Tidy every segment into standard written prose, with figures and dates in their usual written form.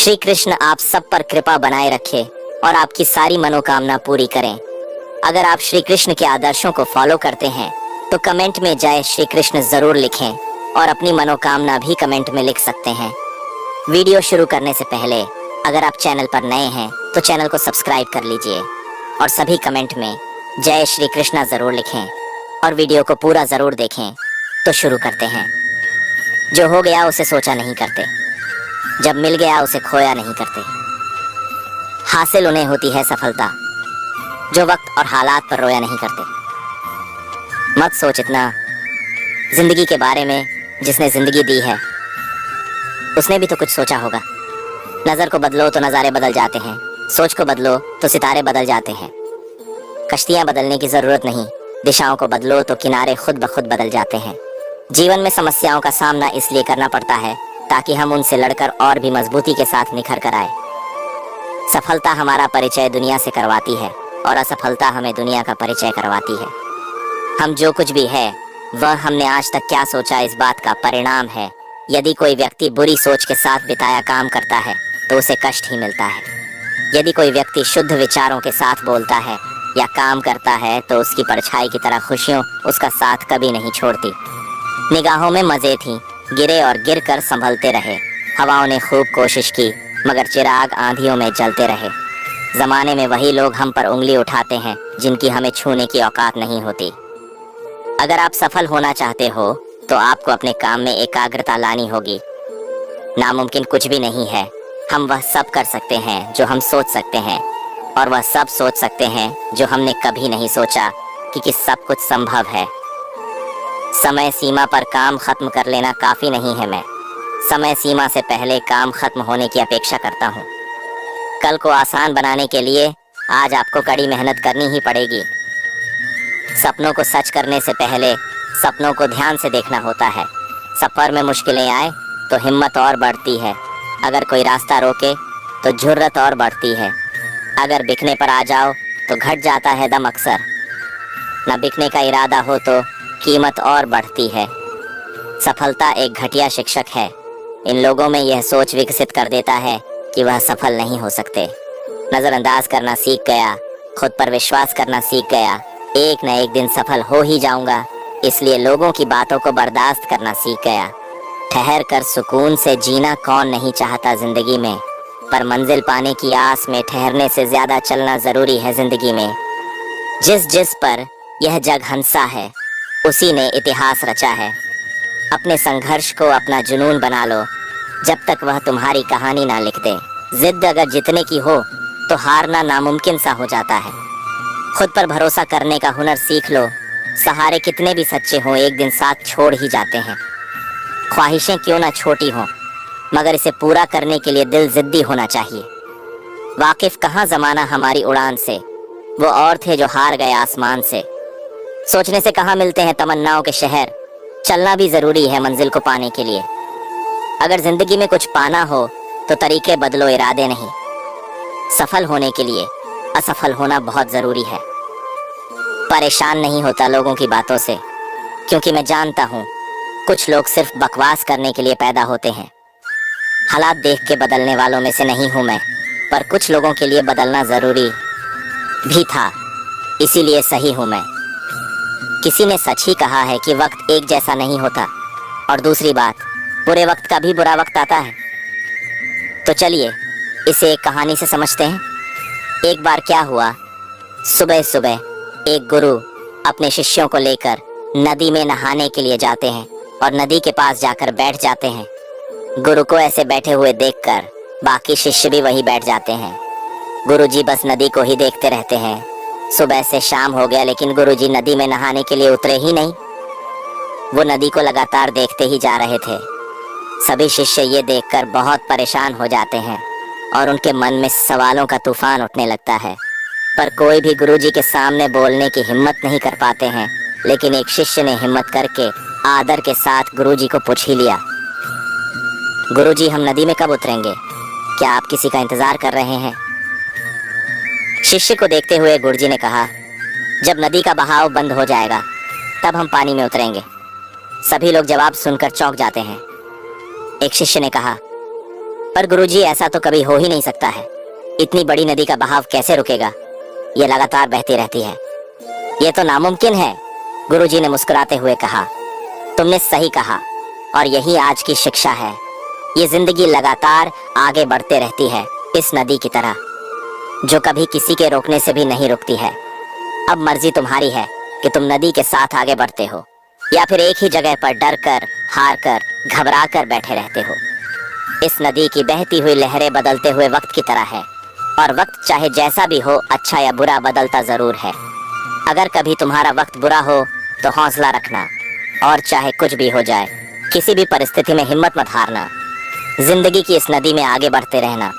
श्री कृष्ण आप सब पर कृपा बनाए रखे और आपकी सारी मनोकामना पूरी करें। अगर आप श्री कृष्ण के आदर्शों को फॉलो करते हैं तो कमेंट में जय श्री कृष्ण जरूर लिखें और अपनी मनोकामना भी कमेंट में लिख सकते हैं। वीडियो शुरू करने से पहले अगर आप चैनल पर नए हैं तो चैनल को सब्सक्राइब कर लीजिए और सभी कमेंट में जय श्री कृष्णा जरूर लिखें और वीडियो को पूरा जरूर देखें। तो शुरू करते हैं। जो हो गया उसे सोचा नहीं करते, जब मिल गया उसे खोया नहीं करते। हासिल उन्हें होती है सफलता जो वक्त और हालात पर रोया नहीं करते। मत सोच इतना जिंदगी के बारे में, जिसने जिंदगी दी है उसने भी तो कुछ सोचा होगा। नजर को बदलो तो नजारे बदल जाते हैं, सोच को बदलो तो सितारे बदल जाते हैं। कश्तियां बदलने की जरूरत नहीं, दिशाओं को बदलो तो किनारे खुद ब खुद बदल जाते हैं। जीवन में समस्याओं का सामना इसलिए करना पड़ता है ताकि हम उनसे लड़कर और भी मजबूती के साथ निखर कर आए। सफलता हमारा परिचय दुनिया से करवाती है और असफलता हमें दुनिया का परिचय करवाती है। हम जो कुछ भी है वह हमने आज तक क्या सोचा इस बात का परिणाम है। यदि कोई व्यक्ति बुरी सोच के साथ बिताया काम करता है तो उसे कष्ट ही मिलता है। यदि कोई व्यक्ति शुद्ध विचारों के साथ बोलता है या काम करता है तो उसकी परछाई की तरह खुशियों उसका साथ कभी नहीं छोड़ती। निगाहों में मजे थी, गिरे और गिर कर संभलते रहे। हवाओं ने खूब कोशिश की मगर चिराग आंधियों में जलते रहे। जमाने में वही लोग हम पर उंगली उठाते हैं जिनकी हमें छूने की औकात नहीं होती। अगर आप सफल होना चाहते हो तो आपको अपने काम में एकाग्रता लानी होगी। नामुमकिन कुछ भी नहीं है। हम वह सब कर सकते हैं जो हम सोच सकते हैं और वह सब सोच सकते हैं जो हमने कभी नहीं सोचा कि सब कुछ संभव है। समय सीमा पर काम खत्म कर लेना काफी नहीं है। मैं समय सीमा से पहले काम खत्म होने की अपेक्षा करता हूँ। कल को आसान बनाने के लिए आज आपको कड़ी मेहनत करनी ही पड़ेगी। सपनों को सच करने से पहले सपनों को ध्यान से देखना होता है। सफर में मुश्किलें आए तो हिम्मत और बढ़ती है। अगर कोई रास्ता रोके तो जुर्रत और बढ़ती है। अगर बिकने पर आ जाओ तो घट जाता है दम अक्सर। न बिकने का इरादा हो तो कीमत और बढ़ती है। सफलता एक घटिया शिक्षक है। इन लोगों में यह सोच विकसित कर देता है कि वह सफल नहीं हो सकते। नजरअंदाज करना सीख गया, खुद पर विश्वास करना सीख गया। एक न एक दिन सफल हो ही जाऊंगा, इसलिए लोगों की बातों को बर्दाश्त करना सीख गया। ठहर कर सुकून से जीना कौन नहीं चाहता जिंदगी में, पर मंजिल पाने की आस में ठहरने से ज्यादा चलना जरूरी है जिंदगी में। जिस पर यह जग हंसा है उसी ने इतिहास रचा है। अपने संघर्ष को अपना जुनून बना लो जब तक वह तुम्हारी कहानी ना लिख दे। जिद अगर जितने की हो तो हारना नामुमकिन सा हो जाता है। खुद पर भरोसा करने का हुनर सीख लो। सहारे कितने भी सच्चे हों एक दिन साथ छोड़ ही जाते हैं। ख्वाहिशें क्यों ना छोटी हों मगर इसे पूरा करने के लिए दिल जिद्दी होना चाहिए। वाकिफ कहाँ जमाना हमारी उड़ान से, वो और थे जो हार गए आसमान से। सोचने से कहाँ मिलते हैं तमन्नाओं के शहर, चलना भी जरूरी है मंजिल को पाने के लिए। अगर जिंदगी में कुछ पाना हो तो तरीके बदलो, इरादे नहीं। सफल होने के लिए असफल होना बहुत जरूरी है। परेशान नहीं होता लोगों की बातों से, क्योंकि मैं जानता हूँ कुछ लोग सिर्फ बकवास करने के लिए पैदा होते हैं। हालात देख के बदलने वालों में से नहीं हूँ मैं, पर कुछ लोगों के लिए बदलना जरूरी भी था, इसीलिए सही हूँ मैं। किसी ने सच ही कहा है कि वक्त एक जैसा नहीं होता, और दूसरी बात बुरे वक्त का भी बुरा वक्त आता है। तो चलिए इसे एक कहानी से समझते हैं। एक बार क्या हुआ, सुबह सुबह एक गुरु अपने शिष्यों को लेकर नदी में नहाने के लिए जाते हैं और नदी के पास जाकर बैठ जाते हैं। गुरु को ऐसे बैठे हुए देखकर बाकी शिष्य भी वहीं बैठ जाते हैं। गुरुजी बस नदी को ही देखते रहते हैं। सुबह से शाम हो गया लेकिन गुरुजी नदी में नहाने के लिए उतरे ही नहीं। वो नदी को लगातार देखते ही जा रहे थे। सभी शिष्य ये देखकर बहुत परेशान हो जाते हैं और उनके मन में सवालों का तूफान उठने लगता है, पर कोई भी गुरुजी के सामने बोलने की हिम्मत नहीं कर पाते हैं। लेकिन एक शिष्य ने हिम्मत करके आदर के साथ गुरुजी को पूछ ही लिया, गुरुजी हम नदी में कब उतरेंगे? क्या आप किसी का इंतजार कर रहे हैं? शिष्य को देखते हुए गुरुजी ने कहा, जब नदी का बहाव बंद हो जाएगा तब हम पानी में उतरेंगे। सभी लोग जवाब सुनकर चौंक जाते हैं। एक शिष्य ने कहा, पर गुरुजी, ऐसा तो कभी हो ही नहीं सकता है। इतनी बड़ी नदी का बहाव कैसे रुकेगा? ये लगातार बहती रहती है। ये तो नामुमकिन है, गुरुजी ने मुस्कुराते हुए कहा। तुमने सही कहा, और यही आज की शिक्षा है। ये जिंदगी लगातार आगे बढ़ते रहती है, इस नदी की तरह, जो कभी किसी के रोकने से भी नहीं रुकती है। अब मर्जी तुम्हारी है कि तुम नदी के साथ आगे बढ़ते हो, या फिर एक ही जगह पर डर कर, हार कर, घबरा कर बैठे रहते हो। इस नदी की बहती हुई लहरें बदलते हुए वक्त की तरह है, और वक्त चाहे जैसा भी हो, अच्छा या बुरा, बदलता जरूर है। अगर कभी तुम्हारा वक्त बुरा हो तो हौसला रखना, और चाहे कुछ भी हो जाए, किसी भी परिस्थिति में हिम्मत मत हारना। जिंदगी की इस नदी में आगे बढ़ते रहना,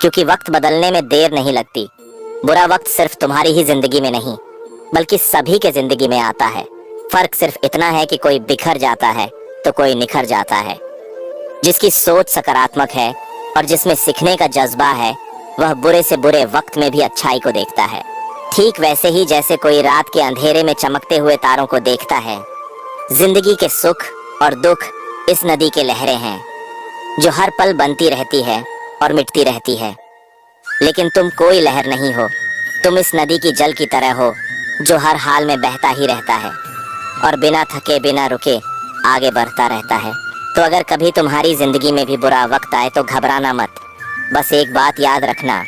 क्योंकि वक्त बदलने में देर नहीं लगती। बुरा वक्त सिर्फ तुम्हारी ही जिंदगी में नहीं, बल्कि सभी के जिंदगी में आता है। फर्क सिर्फ इतना है कि कोई बिखर जाता है तो कोई निखर जाता है। जिसकी सोच सकारात्मक है और जिसमें सीखने का जज्बा है, वह बुरे से बुरे वक्त में भी अच्छाई को देखता है। ठीक वैसे ही जैसे कोई रात के अंधेरे में चमकते हुए तारों को देखता है। जिंदगी के सुख और दुख इस नदी के लहरें हैं, जो हर पल बनती रहती है और मिटती रहती है। लेकिन तुम कोई लहर नहीं हो, तुम इस नदी की जल की तरह हो, जो हर हाल में बहता ही रहता है और बिना थके बिना रुके आगे बढ़ता रहता है। तो अगर कभी तुम्हारी जिंदगी में भी बुरा वक्त आए तो घबराना मत। बस एक बात याद रखना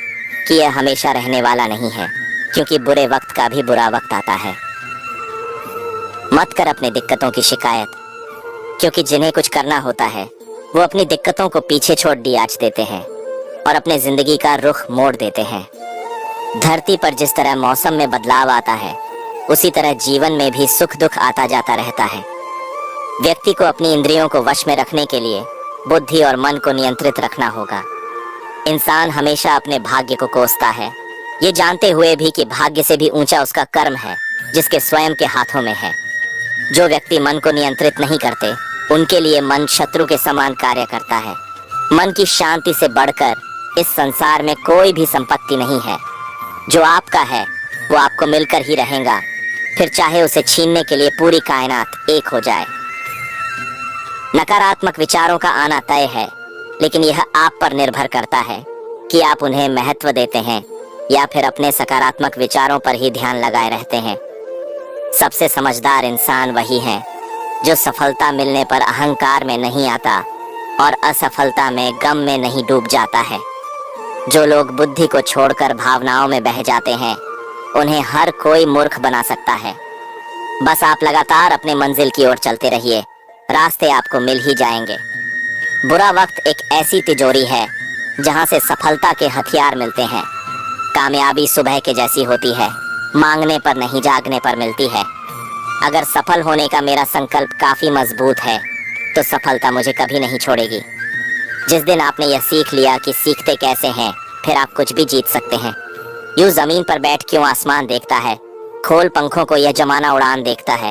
कि यह हमेशा रहने वाला नहीं है, क्योंकि बुरे वक्त का भी बुरा वक्त आता है। मत कर अपनी दिक्कतों की शिकायत, क्योंकि जिन्हें कुछ करना होता है वो अपनी दिक्कतों को पीछे छोड़ दियाच देते हैं और अपने जिंदगी का रुख मोड़ देते हैं। धरती पर जिस तरह मौसम में बदलाव आता है, उसी तरह जीवन में भी सुख दुख आता जाता रहता है। व्यक्ति को अपनी इंद्रियों को वश में रखने के लिए बुद्धि और मन को नियंत्रित रखना होगा। इंसान हमेशा अपने भाग्य को कोसता है, ये जानते हुए भी कि भाग्य से भी ऊंचा उसका कर्म है, जिसके स्वयं के हाथों में है। जो व्यक्ति मन को नियंत्रित नहीं करते, उनके लिए मन शत्रु के समान कार्य करता है। मन की शांति से बढ़कर इस संसार में कोई भी संपत्ति नहीं है। जो आपका है वो आपको मिलकर ही रहेगा, फिर चाहे उसे छीनने के लिए पूरी कायनात एक हो जाए। नकारात्मक विचारों का आना तय है, लेकिन यह आप पर निर्भर करता है कि आप उन्हें महत्व देते हैं या फिर अपने सकारात्मक विचारों पर ही ध्यान लगाए रहते हैं। सबसे समझदार इंसान वही है जो सफलता मिलने पर अहंकार में नहीं आता और असफलता में गम में नहीं डूब जाता है। जो लोग बुद्धि को छोड़कर भावनाओं में बह जाते हैं, उन्हें हर कोई मूर्ख बना सकता है। बस आप लगातार अपने मंजिल की ओर चलते रहिए, रास्ते आपको मिल ही जाएंगे। बुरा वक्त एक ऐसी तिजोरी है जहां से सफलता के हथियार मिलते हैं। कामयाबी सुबह के जैसी होती है, मांगने पर नहीं जागने पर मिलती है। अगर सफल होने का मेरा संकल्प काफी मजबूत है तो सफलता मुझे कभी नहीं छोड़ेगी। जिस दिन आपने यह सीख लिया कि सीखते कैसे हैं, फिर आप कुछ भी जीत सकते हैं। यूं जमीन पर बैठ क्यों आसमान देखता है, खोल पंखों को यह जमाना उड़ान देखता है।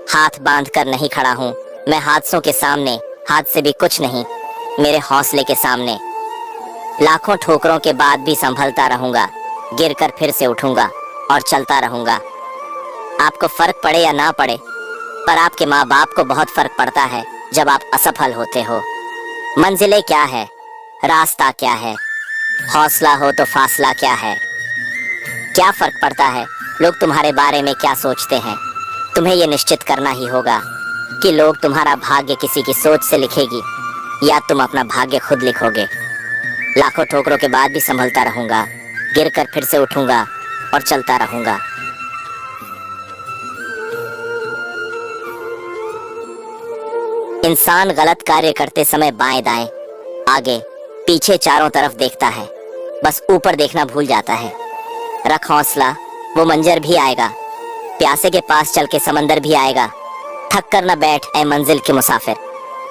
हाथ बांध कर नहीं खड़ा हूँ मैं हादसों के सामने, हाथ से भी कुछ नहीं मेरे हौसले के सामने। लाखों ठोकरों के बाद भी संभलता रहूंगा, गिरकर फिर से उठूंगा और चलता रहूंगा। आपको फर्क पड़े या ना पड़े, पर आपके माँ बाप को बहुत फर्क पड़ता है जब आप असफल होते हो। मंजिलें क्या है, रास्ता क्या है, हौसला हो तो फासला क्या है। क्या फर्क पड़ता है लोग तुम्हारे बारे में क्या सोचते हैं। तुम्हें यह निश्चित करना ही होगा कि लोग तुम्हारा भाग्य किसी की सोच से लिखेगी या तुम अपना भाग्य खुद लिखोगे। लाखों ठोकरों के बाद भी संभलता रहूंगा, गिरकर फिर से उठूंगा और चलता रहूंगा। इंसान गलत कार्य करते समय बाएं दाएं, आगे पीछे चारों तरफ देखता है, बस ऊपर देखना भूल जाता है। रख हौसला, वो मंजर भी आएगा। प्यासे के पास चल के समंदर भी आएगा। थक कर न बैठ ऐ मंजिल के मुसाफिर,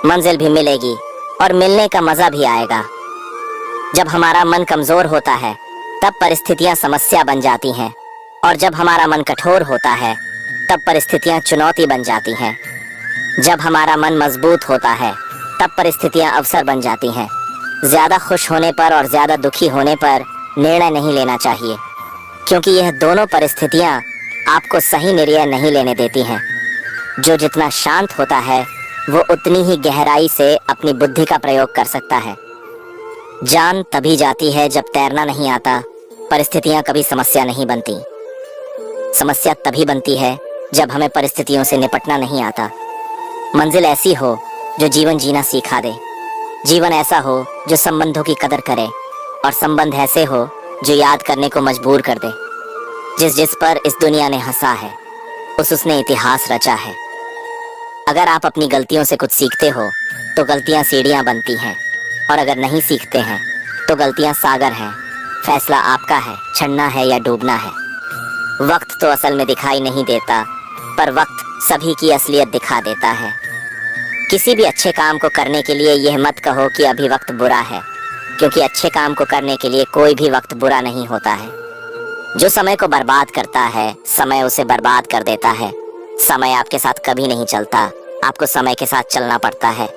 मंजिल भी मिलेगी और मिलने का मजा भी आएगा। जब हमारा मन कमजोर होता है तब परिस्थितियां समस्या बन जाती हैं, और जब हमारा मन कठोर होता है तब परिस्थितियां चुनौती बन जाती हैं। जब हमारा मन मजबूत होता है तब परिस्थितियां अवसर बन जाती हैं। ज्यादा खुश होने पर और ज्यादा दुखी होने पर निर्णय नहीं लेना चाहिए, क्योंकि यह दोनों परिस्थितियां आपको सही निर्णय नहीं लेने देती हैं। जो जितना शांत होता है वो उतनी ही गहराई से अपनी बुद्धि का प्रयोग कर सकता है। जान तभी जाती है जब तैरना नहीं आता, परिस्थितियां कभी समस्या नहीं बनती। समस्या तभी बनती है जब हमें परिस्थितियों से निपटना नहीं आता। मंजिल ऐसी हो जो जीवन जीना सिखा दे, जीवन ऐसा हो जो संबंधों की कदर करे, और संबंध ऐसे हो जो याद करने को मजबूर कर दे। जिस जिस पर इस दुनिया ने हंसा है, उसने इतिहास रचा है। अगर आप अपनी गलतियों से कुछ सीखते हो तो गलतियां सीढ़ियां बनती हैं, और अगर नहीं सीखते हैं तो गलतियां सागर हैं। फैसला आपका है, चढ़ना है या डूबना है। वक्त तो असल में दिखाई नहीं देता, पर वक्त सभी की असलियत दिखा देता है। किसी भी अच्छे काम को करने के लिए यह मत कहो कि अभी वक्त बुरा है, क्योंकि अच्छे काम को करने के लिए कोई भी वक्त बुरा नहीं होता है। जो समय को बर्बाद करता है, समय उसे बर्बाद कर देता है। समय आपके साथ कभी नहीं चलता, आपको समय के साथ चलना पड़ता है।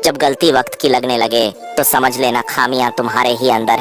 जब गलती वक्त की लगने लगे तो समझ लेना खामियां तुम्हारे ही अंदर